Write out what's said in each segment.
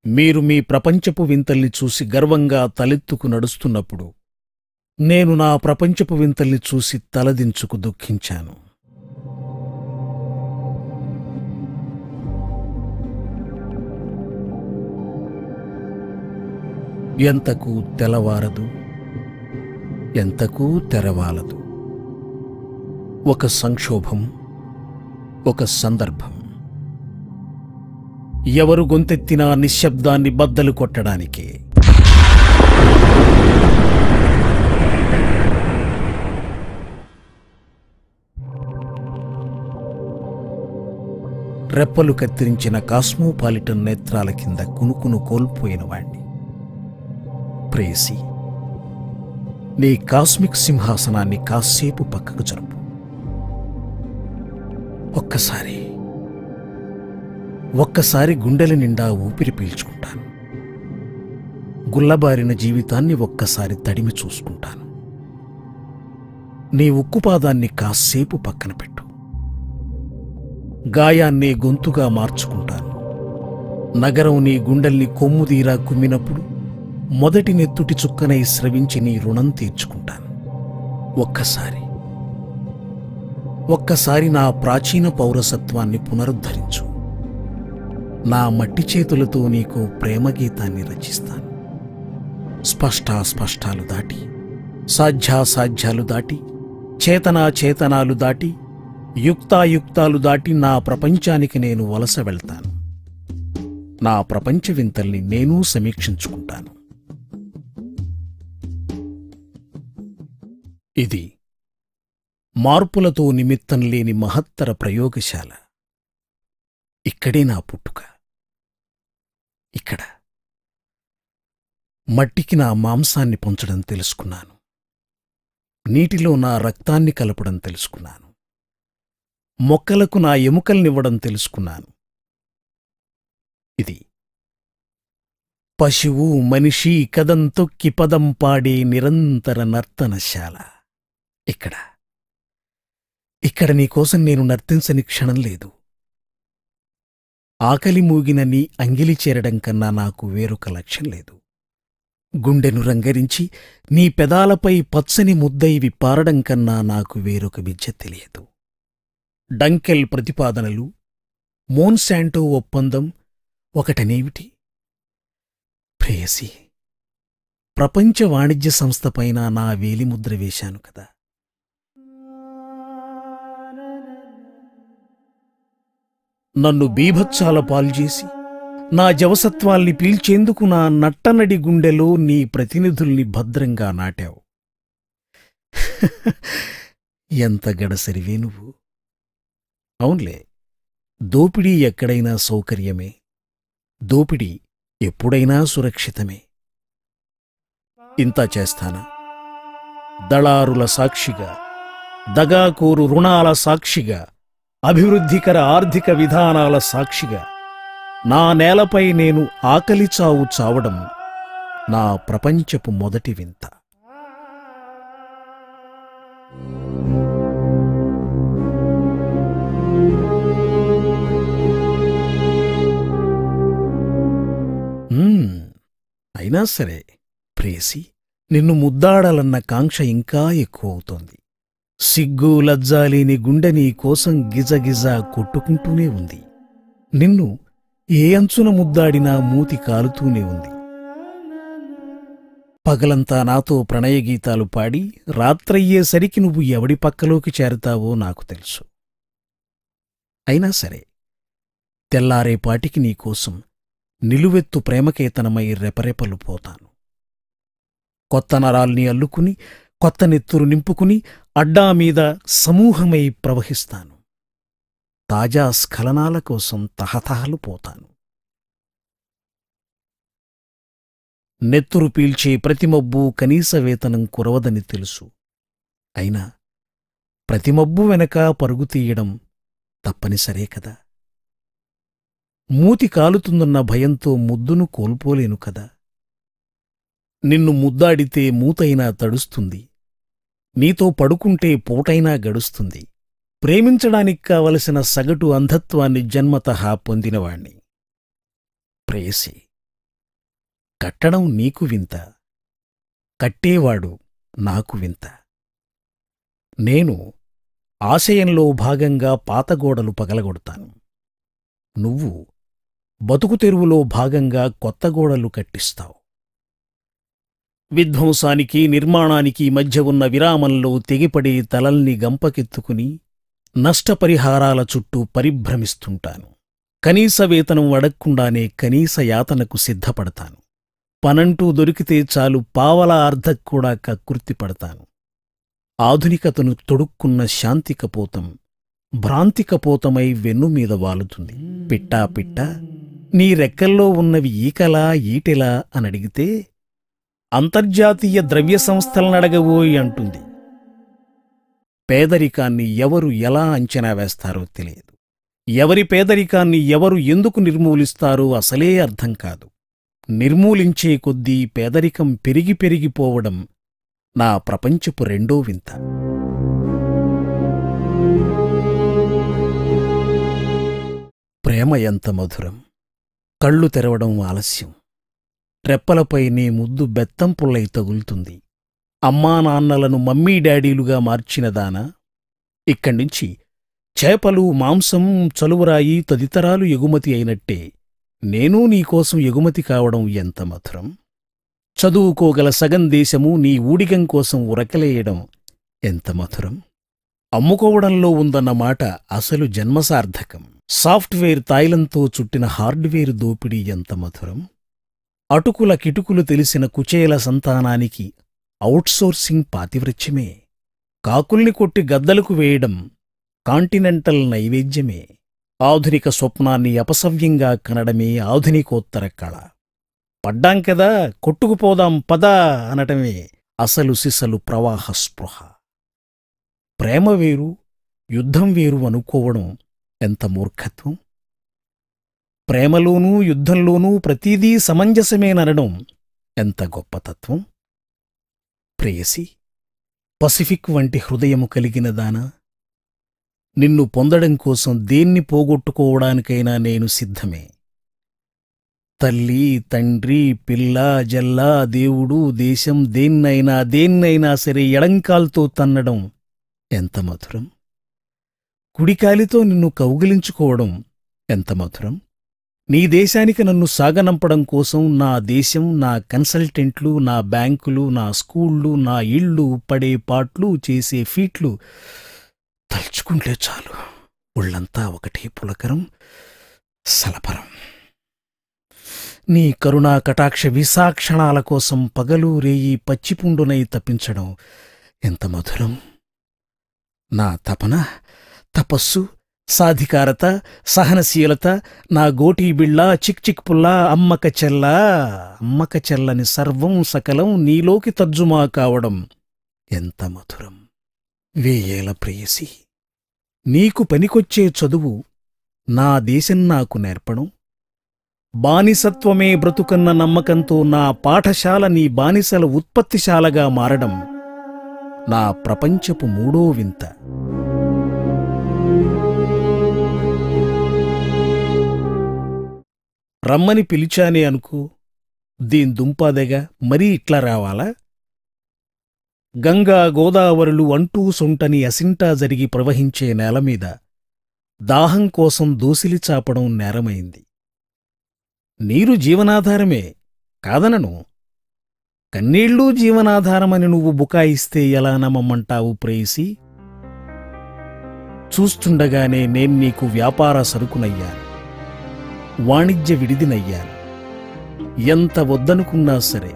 మీరు మీ ప్రపంచపు వింతల్ని చూసి గర్వంగా తలెత్తుకు నడుస్తున్నప్పుడు నేను నా ప్రపంచపు వింతల్ని చూసి తలదించుకు దుఃఖించాను. ఎంతకు తెలవారదు, ఎంతకు తెరవాలదు. ఒక సంక్షోభం, ఒక సందర్భం. ఎవరు గొంతెత్తినా నిశ్శబ్దాన్ని బద్దలు కొట్టడానికే. రెప్పలు కత్తిరించిన కాస్మోపాలిటన్ నేత్రాల కింద కునుకును కోల్పోయినవాణ్ణి. ప్రేయసి, నీ కాస్మిక్ సింహాసనాన్ని కాసేపు పక్కకు జరుపు. ఒక్కసారి గుండెల నిండా ఊపిరి పీల్చుకుంటాను. గుల్లబారిన జీవితాన్ని ఒక్కసారి తడిమి చూసుకుంటాను. నీ ఉక్కుపాదాన్ని కాసేపు పక్కన పెట్టు. గాయాన్ని గొంతుగా మార్చుకుంటాను. నగరం నీ గుండెల్ని కొమ్ముదీరా కుమ్మినప్పుడు మొదటి నెత్తుటి చుక్కనై స్రవించి నీ రుణం తీర్చుకుంటాను. ఒక్కసారి నా ప్రాచీన పౌరసత్వాన్ని పునరుద్ధరించు. నా మట్టి చేతులతో నీకు ప్రేమగీతాన్ని రచిస్తాను. స్పష్టాస్పష్టాలు దాటి, సాధ్యాసాధ్యాలు దాటి, చేతనాచేతనాలు దాటి, యుక్తాయుక్తాలు దాటి నా ప్రపంచానికి నేను వలస వెళ్తాను. నా ప్రపంచ వింతల్ని నేనూ సమీక్షించుకుంటాను. ఇది మార్పులతో నిమిత్తం లేని మహత్తర ప్రయోగశాల. ఇక్కడే నా పుట్టుక. ఇక్కడ మట్టికి నా మాంసాన్ని పొంచడం తెలుసుకున్నాను. నీటిలో నా రక్తాన్ని కలపడం తెలుసుకున్నాను. మొక్కలకు నా ఎముకల్నివ్వడం తెలుసుకున్నాను. ఇది పశువు మనిషి కదం తొక్కి పదం పాడే నిరంతర నర్తనశాల. ఇక్కడ నీకోసం నేను నర్తించని క్షణం లేదు. ఆకలి మూగిన నీ అంగిలి చేరడం కన్నా నాకు వేరొక లక్ష్యం లేదు. గుండెను రంగరించి నీ పెదాలపై పచ్చని ముద్దయివి పారడం కన్నా నాకు వేరొక విద్య తెలియదు. డంకెల్ ప్రతిపాదనలు, మోన్శాంటో ఒప్పందం ఒకటనేమిటి? ప్రేయసి, ప్రపంచ వాణిజ్య సంస్థపైన నా వేలిముద్ర వేశాను కదా. నన్ను బీభత్సాల పాల్చేసి నా జవసత్వాల్ని పీల్చేందుకు నా నట్టనడి గుండెలో నీ ప్రతినిధుల్ని భద్రంగా నాటావు. ఎంత గడసరివే నువ్వు! అవునులే, దోపిడీ ఎక్కడైనా సౌకర్యమే, దోపిడీ ఎప్పుడైనా సురక్షితమే. ఇంత చేస్తానా? దళారుల సాక్షిగా, దగాకోరు రుణాల సాక్షిగా, అభివృద్ధికర ఆర్థిక విధానాల సాక్షిగా నా నేలపై నేను ఆకలి చావు చావడం నా ప్రపంచపు మొదటి వింత. అయినా సరే ప్రేయసి, నిన్ను ముద్దాడాలన్న కాంక్ష ఇంకా ఎక్కువవుతోంది. సిగ్గు లజ్జాలేని గుండె నీ కోసం గిజగిజ కొట్టుకుంటూనే ఉంది. నిన్ను ఏ అంచున ముద్దాడినా మూతి కాలుతూనే ఉంది. పగలంతా నాతో ప్రణయగీతాలు పాడి రాత్రయ్యేసరికి నువ్వు ఎవడి పక్కలోకి చేరతావో నాకు తెలుసు. అయినా సరే తెల్లారేపాటికి నీకోసం నిలువెత్తు ప్రేమకేతనమై రెపరెపలు పోతాను. కొత్త నరాల్ని అల్లుకుని, కొత్త నెత్తురు నింపుకుని అడ్డామీద సమూహమై ప్రవహిస్తాను. తాజా స్ఖలనాల కోసం తహతహలు పోతాను. నెత్తురు పీల్చే ప్రతి మబ్బు కనీస వేతనం కురవదని తెలుసు. అయినా ప్రతి మబ్బు వెనక పరుగు తీయడం తప్పనిసరే కదా. మూతి కాలుతుందన్న భయంతో ముద్దును కోల్పోలేను కదా. నిన్ను ముద్దాడితే మూతైనా తడుస్తుంది, నీతో పడుకుంటే పూటైనా గడుస్తుంది. ప్రేమించడానికి కావలసిన సగటు అంధత్వాన్ని జన్మతః పొందినవాణ్ణి. ప్రేయసి, కట్టడం నీకు వింత, కట్టేవాడు నాకు వింత. నేను ఆశయంలో భాగంగా పాతగోడలు పగలగొడతాను. నువ్వు బతుకు తెరువులో భాగంగా కొత్త గోడలు కట్టిస్తావు. విధ్వంసానికి నిర్మాణానికి మధ్య ఉన్న విరామంలో తెగిపడే తలల్ని గంపకెత్తుకుని నష్టపరిహారాల చుట్టూ పరిభ్రమిస్తుంటాను. కనీస వేతనం అడక్కుండానే కనీస యాతనకు సిద్ధపడతాను. పనంటూ దొరికితే చాలు పావలా అర్ధక్కూడా కక్కుర్తిపడతాను. ఆధునికతను తొడుక్కున్న శాంతికపోతం భ్రాంతికపోతమై వెన్నుమీద వాలుతుంది. పిట్టా పిట్టా, నీ రెక్కల్లో ఉన్నవి ఈకలా ఈటెలా అనడిగితే అంతర్జాతీయ ద్రవ్య సంస్థలనడగవోయి అంటుంది. పేదరికాన్ని ఎవరు ఎలా అంచనా వేస్తారో తెలియదు. ఎవరి పేదరికాన్ని ఎవరు ఎందుకు నిర్మూలిస్తారో అసలే అర్థం కాదు. నిర్మూలించే కొద్దీ పేదరికం పెరిగిపోవడం నా ప్రపంచపు రెండో వింత. ప్రేమ ఎంత మధురం! కళ్ళు తెరవడం ఆలస్యం. రెప్పలపై నీ ముద్దు బెత్తం పుల్లై తగులుతుంది. అమ్మానాన్నలను మమ్మీ డాడీలుగా మార్చినదానా, ఇక్కడ్నుంచి చేపలు, మాంసం, చలువరాయి తదితరాలు ఎగుమతి అయినట్టే నేనూ నీకోసం ఎగుమతి కావడం ఎంత మధురం! చదువుకోగల సగం దేశము నీ ఊడిగం కోసం ఉరకలేయడం ఎంత మధురం! అమ్ముకోవడంలో ఉందన్న మాట అసలు జన్మసార్థకం. సాఫ్ట్వేర్ తాయిలంతో చుట్టిన హార్డ్వేర్ దోపిడీ ఎంత మధురం! అటుకుల కిటుకులు తెలిసిన కుచేల సంతానానికి ఔట్సోర్సింగ్ పాతివ్రత్యమే. కాకుల్ని కొట్టి గద్దలకు వేయడం కాంటినెంటల్ నైవేద్యమే. ఆధునిక స్వప్నాన్ని అపసవ్యంగా కనడమే ఆధునికోత్తర కళ. పడ్డాంకదా, కొట్టుకుపోదాం పదా అనటమే అసలు సిసలు ప్రవాహ స్పృహ. ప్రేమ వేరు, యుద్ధం వేరు అనుకోవడం ఎంత మూర్ఖత్వం! ప్రేమలోనూ యుద్ధంలోనూ ప్రతీదీ సమంజసమేననడం ఎంత గొప్పతత్వం! ప్రేయసి, పసిఫిక్ వంటి హృదయము కలిగినదానా, నిన్ను పొందడం కోసం దేన్ని పోగొట్టుకోవడానికైనా నేను సిద్ధమే. తల్లి, తండ్రి, పిల్ల, జల్ల, దేవుడు, దేశం, దేన్నైనా సరే ఎడంకాల్తో తన్నడం ఎంత మధురం! కుడికాలితో నిన్ను కౌగిలించుకోవడం ఎంత మధురం! నీ దేశానికి నన్ను సాగనంపడం కోసం నా దేశం, నా కన్సల్టెంట్లు, నా బ్యాంకులు, నా స్కూళ్ళు, నా ఇళ్ళు పడే పాట్లు, చేసే ఫీట్లు తలుచుకుంటే చాలు ఒళ్ళంతా ఒకటే పులకరం, సలపరం. నీ కరుణా కటాక్ష విసాక్షణాల కోసం పగలు రేయి పచ్చిపుండునై తప్పించడం ఎంత మధురం! నా తపన, తపస్సు, సాధికారత, సహనశీలత, నా గోటీబిళ్ళ, చిక్ పుల్ల, అమ్మక చెల్లని సర్వం సకలం నీలోకి తర్జుమా కావడం ఎంత మధురం! వేయేల ప్రేయసి, నీకు పనికొచ్చే చదువు నా దేశం నాకు నేర్పడం, బానిసత్వమే బ్రతుకన్న నమ్మకంతో నా పాఠశాల నీ బానిసల ఉత్పత్తిశాలగా మారడం నా ప్రపంచపు మూడో వింత. రమ్మని పిలిచానే అనుకో, దీన్ దుంపాదెగా మరీ ఇట్లా రావాలా? గంగా గోదావరులు అంటూ సొంటని అసింటా జరిగి ప్రవహించే నేలమీద దాహం కోసం దోసిలి చాపడం నేరమైంది. నీరు జీవనాధారమే, కాదనను. కన్నీళ్ళూ జీవనాధారమని నువ్వు బుకాయిస్తే ఎలా నమ్మమంటావు ప్రేయసి? చూస్తుండగానే నేను నీకు వ్యాపార సరుకునయ్యాను, వాణిజ్య విడిదినయ్యాను. ఎంత వద్దనుకున్నా సరే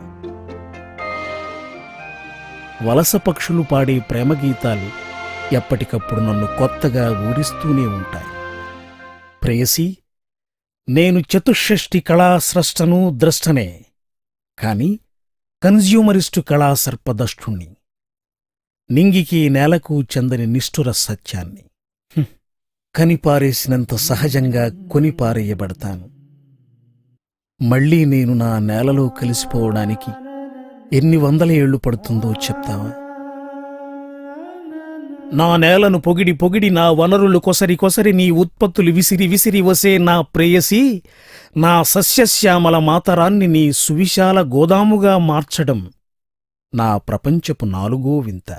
వలస పక్షులు పాడే ప్రేమగీతాలు ఎప్పటికప్పుడు నన్ను కొత్తగా ఊరిస్తూనే ఉంటాయి. ప్రేయసి, నేను చతుషష్ఠి కళాస్రష్టను, ద్రష్టనే, కాని కన్జ్యూమరిస్టు కళాసర్పదష్టుణ్ణి, నింగికి నేలకు చెందని నిష్ఠుర సత్యాన్ని. కనిపారేసినంత సహజంగా కొనిపారేయబడతాను. మళ్లీ నేను నా నేలలో కలిసిపోవడానికి ఎన్ని వందల ఏళ్లు పడుతుందో చెప్తావా? నా నేలను పొగిడి పొగిడి నా వనరులు కొసరి కొసరి నీ ఉత్పత్తులు విసిరి విసిరి వసే నా ప్రేయసి, నా సస్యశ్యామల మాతరాన్ని నీ సువిశాల గోదాముగా మార్చడం నా ప్రపంచపు నాలుగో వింత.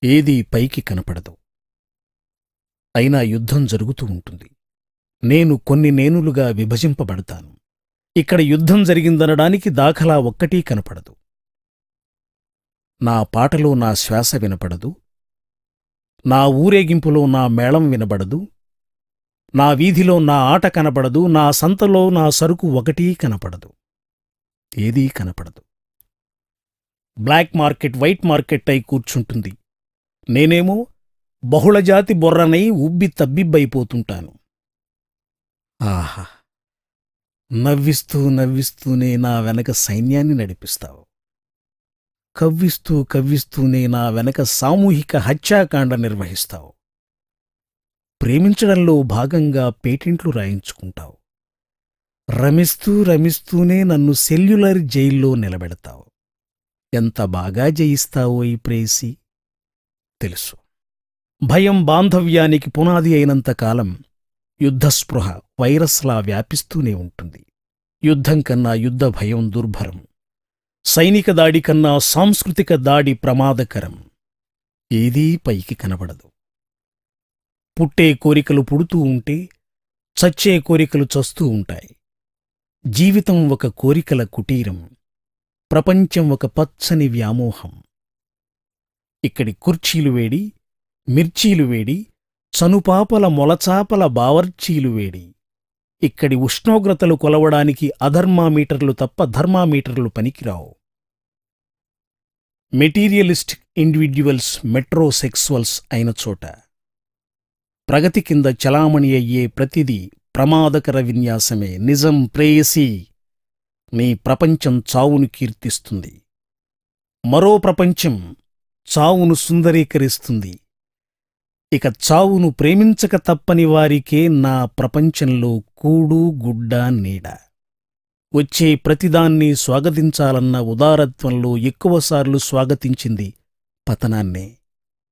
ఏదీ పైకి కనపడదు, అయినా యుద్ధం జరుగుతూ ఉంటుంది. నేను కొన్ని నేనులుగా విభజింపబడతాను. ఇక్కడ యుద్ధం జరిగిందనడానికి దాఖలా ఒక్కటీ కనపడదు. నా పాటలో నా శ్వాస వినపడదు, నా ఊరేగింపులో నా మేళం వినబడదు, నా వీధిలో నా ఆట కనపడదు, నా సంతలో నా సరుకు ఒకటీ కనపడదు. ఏదీ కనపడదు. బ్లాక్ మార్కెట్ వైట్ మార్కెట్ అయి కూర్చుంటుంది. నేనేమో బహుళజాతి బొర్రనై ఉబ్బి తబ్బిబ్బైపోతుంటాను. ఆహా! నవ్విస్తూ నవ్విస్తూనే నా వెనక సైన్యాన్ని నడిపిస్తావు. కవ్విస్తూ కవ్విస్తూనే నా వెనక సామూహిక హత్యాకాండ నిర్వహిస్తావు. ప్రేమించడంలో భాగంగా పేటెంట్లు రాయించుకుంటావు. రమిస్తూ రమిస్తూనే నన్ను సెల్యులర్ జైల్లో నిలబెడతావు. ఎంత బాగా జయిస్తావో ఈ ప్రేయసి తెలుసు. భయం బాంధవ్యానికి పునాది అయినంతకాలం యుద్ధస్పృహ వైరస్లా వ్యాపిస్తూనే ఉంటుంది. యుద్ధం కన్నా యుద్ధ భయం దుర్భరం. సైనిక దాడి కన్నా సాంస్కృతిక దాడి ప్రమాదకరం. ఏదీ పైకి కనబడదు. పుట్టే కోరికలు పుడుతూ ఉంటే చచ్చే కోరికలు చస్తూ ఉంటాయి. జీవితం ఒక కోరికల కుటీరం, ప్రపంచం ఒక పచ్చని వ్యామోహం. ఇక్కడి కుర్చీలు వేడి, మిర్చీలు వేడి, చనుపాపల మొలచాపల బావర్చీలు వేడి. ఇక్కడి ఉష్ణోగ్రతలు కొలవడానికి అధర్మామీటర్లు తప్ప ధర్మామీటర్లు పనికిరావు. మెటీరియలిస్ట్ ఇండివిడ్యువల్స్ మెట్రోసెక్సువల్స్ అయిన చోట ప్రగతి కింద చలామణి అయ్యే ప్రతిదీ ప్రమాదకర విన్యాసమే. నిజం ప్రేయసీ, నీ ప్రపంచం చావును కీర్తిస్తుంది. మరో ప్రపంచం చావును సుందరీకరిస్తుంది. ఇక చావును ప్రేమించక తప్పని వారికే నా ప్రపంచంలో కూడు గుడ్డ నీడ. వచ్చే ప్రతిదాన్ని స్వాగతించాలన్న ఉదారత్వంలో ఎక్కువసార్లు స్వాగతించింది పతనాన్నే.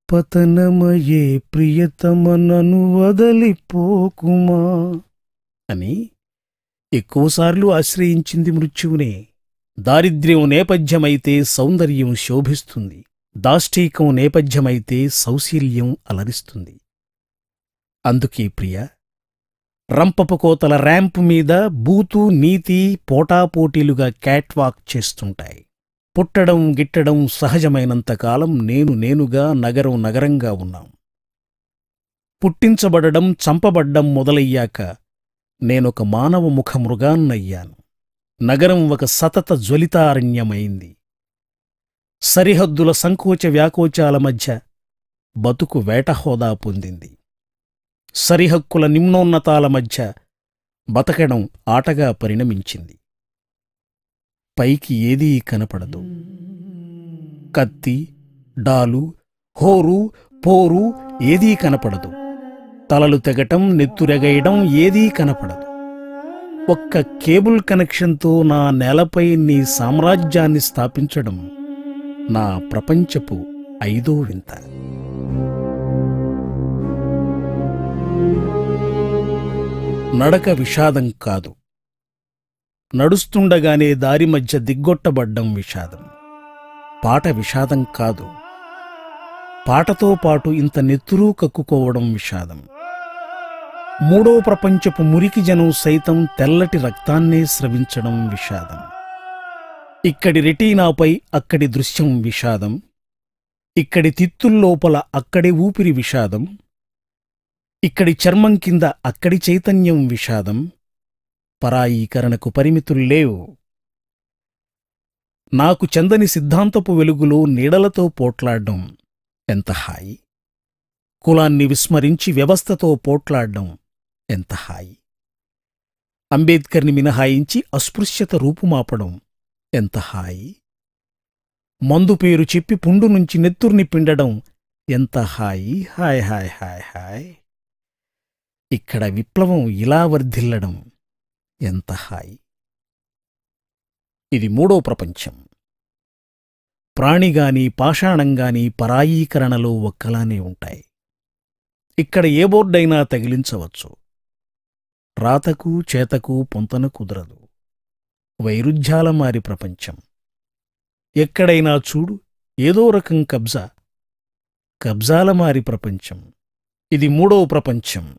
పతనమయే ప్రియతమనను వదలిపోకుమా అని ఎక్కువసార్లు ఆశ్రయించింది మృత్యువునే. దారిద్ర్యం నేపథ్యమైతే సౌందర్యం శోభిస్తుంది. దాష్టీకం నేపథ్యమైతే సౌశీల్యం అలరిస్తుంది. అందుకే ప్రియ, రంపపు కోతల ర్యాంపు మీద బూతు నీతి పోటాపోటీలుగా క్యాట్వాక్ చేస్తుంటాయి. పుట్టడం గిట్టడం సహజమైనంతకాలం నేనుగా నగరం నగరంగా ఉన్నాం. పుట్టించబడడం చంపబడ్డం మొదలయ్యాక నేనొక మానవ ముఖ మృగాన్నయ్యాను. నగరం ఒక సతత జ్వలితారణ్యమైంది. సరిహద్దుల సంకోచ వ్యాకోచాల మధ్య బతుకు వేటహోదా పొందింది. సరిహక్కుల నిమ్నోన్నతాల మధ్య బతకడం ఆటగా పరిణమించింది. పైకి ఏదీ కనపడదు. కత్తి, డాలు, హోరు, పోరు ఏదీ కనపడదు. తలలు తెగటం, నెత్తురెగయడం ఏదీ కనపడదు. ఒక్క కేబుల్ కనెక్షన్తో నా నేలపై నీ సామ్రాజ్యాన్ని స్థాపించడం నా ప్రపంచపు ఐదో వింత. నడక విషాదం కాదు, నడుస్తుండగానే దారి మధ్య దిగ్గొట్టబడ్డం విషాదం. పాట విషాదం కాదు, పాటతో పాటు ఇంత నెత్తురూ కక్కుకోవడం విషాదం. మూడో ప్రపంచపు మురికి జనం సైతం తెల్లటి రక్తాన్నే స్రవించడం విషాదం. ఇక్కడి రెటీనాపై అక్కడి దృశ్యం విషాదం. ఇక్కడి తిత్తుల్లోపల అక్కడి ఊపిరి విషాదం. ఇక్కడి చర్మం కింద అక్కడి చైతన్యం విషాదం. పరాయీకరణకు పరిమితుల్లేవు. నాకు చెందని సిద్ధాంతపు వెలుగులో నీడలతో పోట్లాడ్డం ఎంత హాయి. కులాన్ని విస్మరించి వ్యవస్థతో పోట్లాడ్డం ఎంత హాయి. అంబేద్కర్ని మినహాయించి అస్పృశ్యత రూపుమాపడం ఎంత హాయి. మందు పేరు చెప్పి పుండు నుంచి నెత్తుర్ని పిండడం ఎంత హాయి. హాయ్ హాయ్ హాయ్ హాయ్. ఇక్కడ విప్లవం ఇలా వర్ధిల్లడం ఎంత హాయి. ఇది మూడో ప్రపంచం. ప్రాణిగాని పాషాణంగాని పరాయీకరణలో ఒక్కలానే ఉంటాయి. ఇక్కడ ఏ బోర్డైనా తగిలించవచ్చు. రాతకు చేతకు పొంతన కుదరదు. వైరుధ్యాల మారి ప్రపంచం. ఎక్కడైనా చూడు ఏదో రకం కబ్జాల మారి ప్రపంచం. ఇది మూడో ప్రపంచం.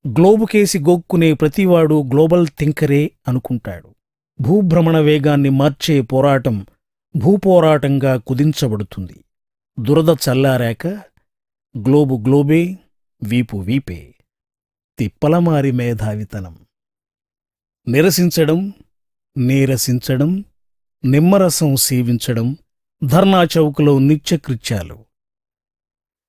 గ్లోబుకేసి గోక్కునే ప్రతివాడు గ్లోబల్ థింకరే అనుకుంటాడు. భూభ్రమణ వేగాన్ని మార్చే పోరాటం భూపోరాటంగా కుదించబడుతుంది. దురద చల్లారాక గ్లోబే, వీపు వీపే. తిప్పలమారి మేధావితనం. నీరసించడం, నిమ్మరసం సేవించడం ధర్నా చౌకులో నిత్యకృత్యాలు.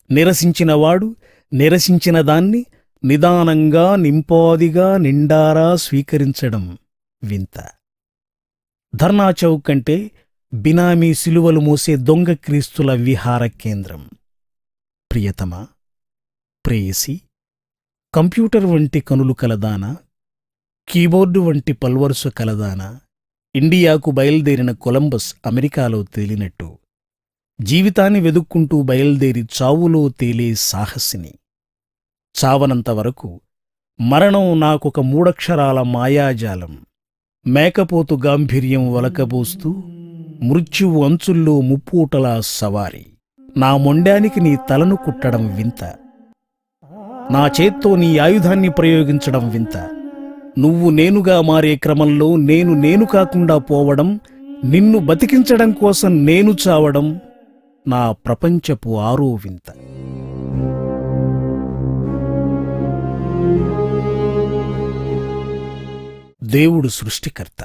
నిరసించినవాడు నిరసించిన దాన్ని నిదానంగా నింపాదిగా నిండారా స్వీకరించడం వింత. ధర్నా చౌక్ అంటే బినామీ సిలువలు మోసే దొంగ క్రీస్తుల విహార కేంద్రం. ప్రియతమా, ప్రేయసి, కంప్యూటర్ వంటి కనులు కలదానా, కీబోర్డు వంటి పల్వరుస కలదానా, ఇండియాకు బయల్దేరిన కొలంబస్ అమెరికాలో తేలినట్టు జీవితాన్ని వెదుక్కుంటూ బయల్దేరి చావులో తేలే సాహసిని. చావనంతవరకు మరణం నాకొక మూడక్షరాల మాయాజాలం. మేకపోతు గాంభీర్యం వలకబోస్తూ మృత్యువు అంచుల్లో ముప్పూటలా సవారి. నా మొండానికి నీ తలను కుట్టడం వింత. నా చేత్తో నీ ఆయుధాన్ని ప్రయోగించడం వింత. నువ్వు నేనుగా మారే క్రమంలో నేను కాకుండా పోవడం, నిన్ను బతికించడం కోసం నేను చావడం నా ప్రపంచపు ఆరో వింత. దేవుడు సృష్టికర్త.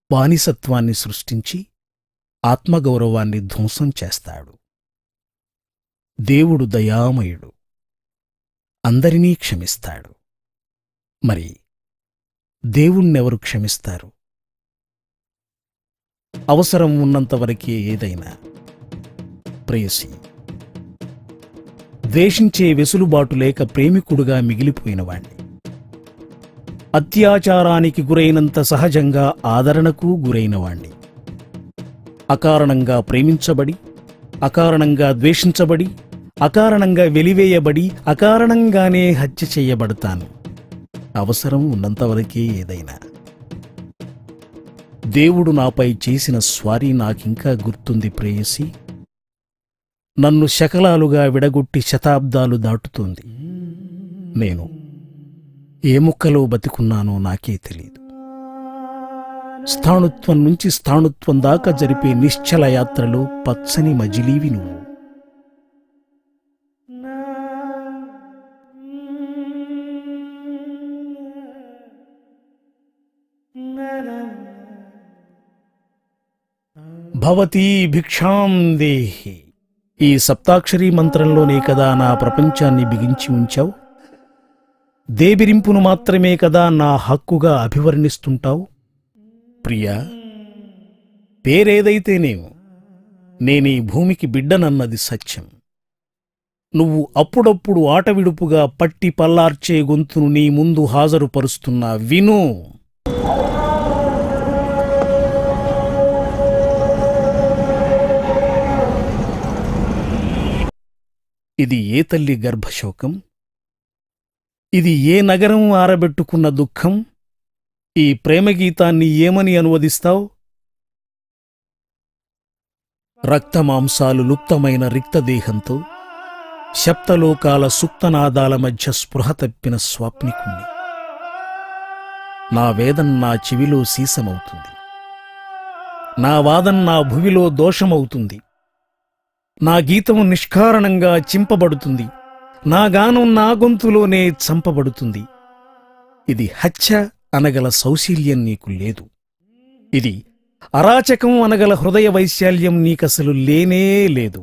బానిసత్వాన్ని సృష్టించి ఆత్మగౌరవాన్ని ధ్వంసం చేస్తాడు. దేవుడు దయామయుడు, అందరినీ క్షమిస్తాడు. మరి దేవుణ్ణెవరు క్షమిస్తారు? అవసరం ఉన్నంతవరకే ఏదైనా. ప్రేయసి, ద్వేషించే వెసులుబాటు లేక ప్రేమికుడుగా మిగిలిపోయినవాణ్ణి. అత్యాచారానికి గురైనంత సహజంగా ఆదరణకు గురైనవాణ్ణి. అకారణంగా ప్రేమించబడి, అకారణంగా ద్వేషించబడి, అకారణంగా వెలివేయబడి, అకారణంగానే హత్య చెయ్యబడతాను. అవసరం ఉన్నంతవరకే ఏదైనా. దేవుడు నాపై చేసిన స్వారీ నాకింకా గుర్తుంది ప్రేయసి. నన్ను శకలాలుగా విడగొట్టి శతాబ్దాలు దాటుతోంది. నేను ఏ ముక్కలో బతికున్నానో నాకే తెలీదు. స్థాణుత్వం నుంచి స్థాణుత్వం దాకా జరిపే నిశ్చల యాత్రలో పచ్చని మజిలీవి నువ్వు. భవతీ భిక్షాం దేహి. ఈ సప్తాక్షరీ మంత్రంలోనే కదా నా ప్రపంచాన్ని బిగించి ఉంచావు. దేబిరింపును మాత్రమే కదా నా హక్కుగా అభివర్ణిస్తుంటావు. ప్రియా, పేరేదైతేనేమో నేనీ భూమికి బిడ్డనన్నది సత్యం. నువ్వు అప్పుడప్పుడు ఆటవిడుపుగా పట్టి పల్లార్చే గొంతును నీ ముందు హాజరుపరుస్తున్నా విను. ఇది ఏ తల్లి గర్భశోకం? ఇది ఏ నగరం ఆరబెట్టుకున్న దుఃఖం? ఈ ప్రేమగీతాన్ని ఏమని అనువదిస్తావు? రక్తమాంసాలు లుప్తమైన రిక్తదేహంతో శప్తలోకాల సుప్తనాదాల మధ్య స్పృహ తప్పిన స్వాప్నికుణ్ణి. నా వేదం నా చెవిలో సీసమవుతుంది. నా వాదం నా భువిలో దోషమవుతుంది. నా గీతం నిష్కారణంగా చింపబడుతుంది. నా గానం నా గొంతులోనే చంపబడుతుంది. ఇది హత్య అనగల సౌశీల్యం నీకు లేదు. ఇది అరాచకం అనగల హృదయ వైశాల్యం నీకసలు లేనే లేదు.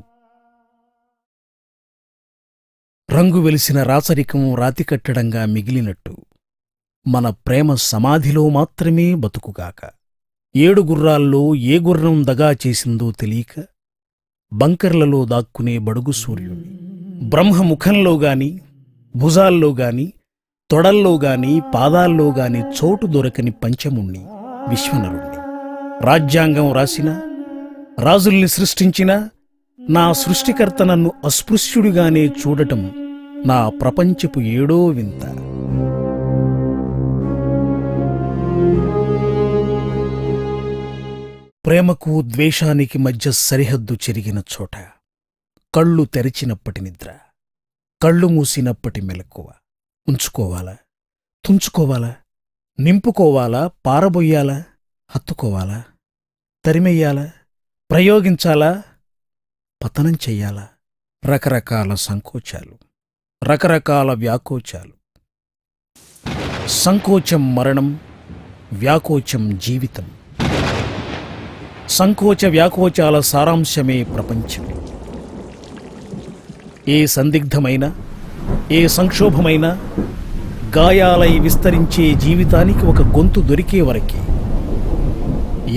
రంగు వెలిసిన రాచరికం రాతికట్టడంగా మిగిలినట్టు మన ప్రేమ సమాధిలో మాత్రమే బతుకుగాక. 7 గుర్రాల్లో ఏ గుర్రం దగా చేసిందో తెలియక బంకర్లలో దాక్కునే బడుగు సూర్యుణ్ణి, బ్రహ్మముఖంలోగాని భుజాల్లోగాని తొడల్లోగాని పాదాల్లోగాని చోటు దొరకని పంచముణ్ణి, విశ్వనరుణ్ణి. రాజ్యాంగం రాసిన, రాజుల్ని సృష్టించిన నా సృష్టికర్త నన్ను అస్పృశ్యుడిగానే చూడటం నా ప్రపంచపు ఏడో వింత. ప్రేమకు ద్వేషానికి మధ్య సరిహద్దు చెరిగిన చోట కళ్ళు తెరిచినప్పటి నిద్ర, కళ్ళు మూసినప్పటి మెలకువ. ఉంచుకోవాలా, తుంచుకోవాలా, నింపుకోవాలా, పారబొయ్యాలా, హత్తుకోవాలా, తరిమెయ్యాలా, ప్రయోగించాలా, పతనం చెయ్యాలా? రకరకాల సంకోచాలు, రకరకాల వ్యాకోచాలు. సంకోచం మరణం, వ్యాకోచం జీవితం. సంకోచ వ్యాకోచాల సారాంశమే ప్రపంచం. ఏ సందిగ్ధమైన, ఏ సంక్షోభమైన గాయాలై విస్తరించే జీవితానికి ఒక గొంతు దొరికే వరకే.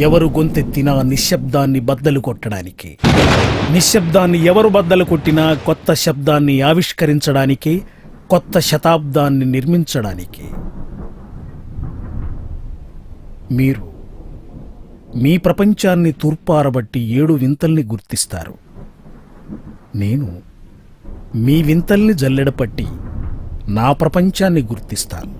ఎవరు గొంతెత్తినా నిశ్శబ్దాన్ని బద్దలు కొట్టడానికి, నిశ్శబ్దాన్ని ఎవరు బద్దలు కొట్టినా కొత్త శబ్దాన్ని ఆవిష్కరించడానికి, కొత్త శతాబ్దాన్ని నిర్మించడానికి. మీరు మీ ప్రపంచాన్ని తూర్పారబట్టి 7 వింతల్ని గుర్తిస్తారు. నేను మీ వింతల్ని జల్లెడపట్టి నా ప్రపంచాన్ని గుర్తిస్తాను.